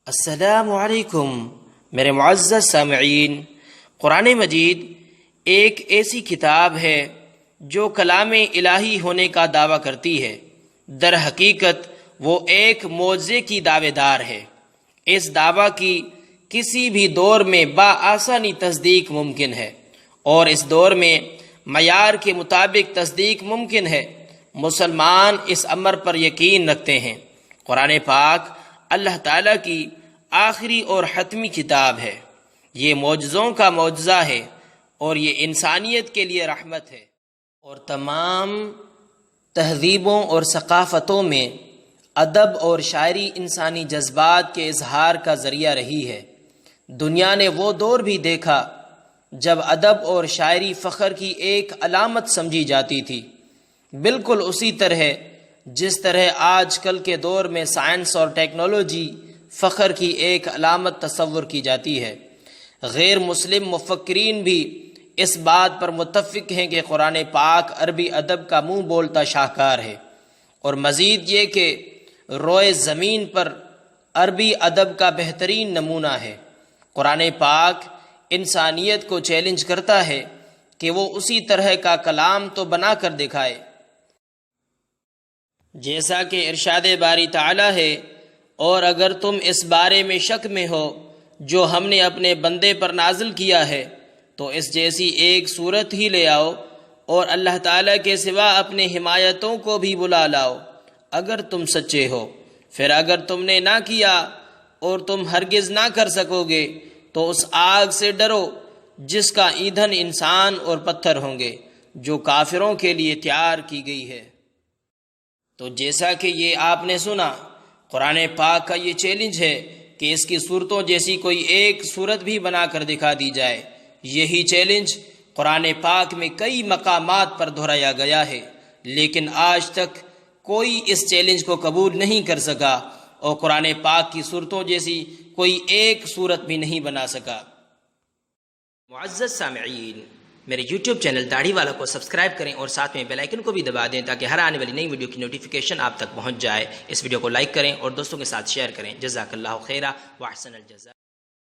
السلام علیکم میرے معزز سامعین، قرآن مجید ایک ایسی کتاب ہے جو کلام الہی ہونے کا دعویٰ کرتی ہے۔ در حقیقت وہ ایک معجزے کی دعوے دار ہے۔ اس دعویٰ کی کسی بھی دور میں بآسانی تصدیق ممکن ہے، اور اس دور میں معیار کے مطابق تصدیق ممکن ہے۔ مسلمان اس امر پر یقین رکھتے ہیں۔ قرآن پاک اللہ تعالیٰ کی آخری اور حتمی کتاب ہے۔ یہ معجزوں کا معجزہ ہے اور یہ انسانیت کے لیے رحمت ہے، اور تمام تہذیبوں اور ثقافتوں میں ادب اور شاعری انسانی جذبات کے اظہار کا ذریعہ رہی ہے۔ دنیا نے وہ دور بھی دیکھا جب ادب اور شاعری فخر کی ایک علامت سمجھی جاتی تھی، بالکل اسی طرح جس طرح آج کل کے دور میں سائنس اور ٹیکنالوجی فخر کی ایک علامت تصور کی جاتی ہے۔ غیر مسلم مفکرین بھی اس بات پر متفق ہیں کہ قرآن پاک عربی ادب کا منہ بولتا شاہکار ہے، اور مزید یہ کہ روئے زمین پر عربی ادب کا بہترین نمونہ ہے۔ قرآن پاک انسانیت کو چیلنج کرتا ہے کہ وہ اسی طرح کا کلام تو بنا کر دکھائے جیسا کہ ارشاد باری تعالی ہے، اور اگر تم اس بارے میں شک میں ہو جو ہم نے اپنے بندے پر نازل کیا ہے تو اس جیسی ایک صورت ہی لے آؤ، اور اللہ تعالیٰ کے سوا اپنے حمایتوں کو بھی بلا لاؤ اگر تم سچے ہو۔ پھر اگر تم نے نہ کیا اور تم ہرگز نہ کر سکو گے تو اس آگ سے ڈرو جس کا ایندھن انسان اور پتھر ہوں گے، جو کافروں کے لیے تیار کی گئی ہے۔ تو جیسا کہ یہ آپ نے سنا، قرآن پاک کا یہ چیلنج ہے کہ اس کی صورتوں جیسی کوئی ایک صورت بھی بنا کر دکھا دی جائے۔ یہی چیلنج قرآن پاک میں کئی مقامات پر دہرایا گیا ہے، لیکن آج تک کوئی اس چیلنج کو قبول نہیں کر سکا، اور قرآن پاک کی صورتوں جیسی کوئی ایک صورت بھی نہیں بنا سکا۔ معزز سامعین، میرے یوٹیوب چینل داڑھی والا کو سبسکرائب کریں اور ساتھ میں بیل آئیکن کو بھی دبا دیں تاکہ ہر آنے والی نئی ویڈیو کی نوٹیفیکیشن آپ تک پہنچ جائے۔ اس ویڈیو کو لائک کریں اور دوستوں کے ساتھ شیئر کریں۔ جزاک اللہ خیرہ و احسن الجزاء۔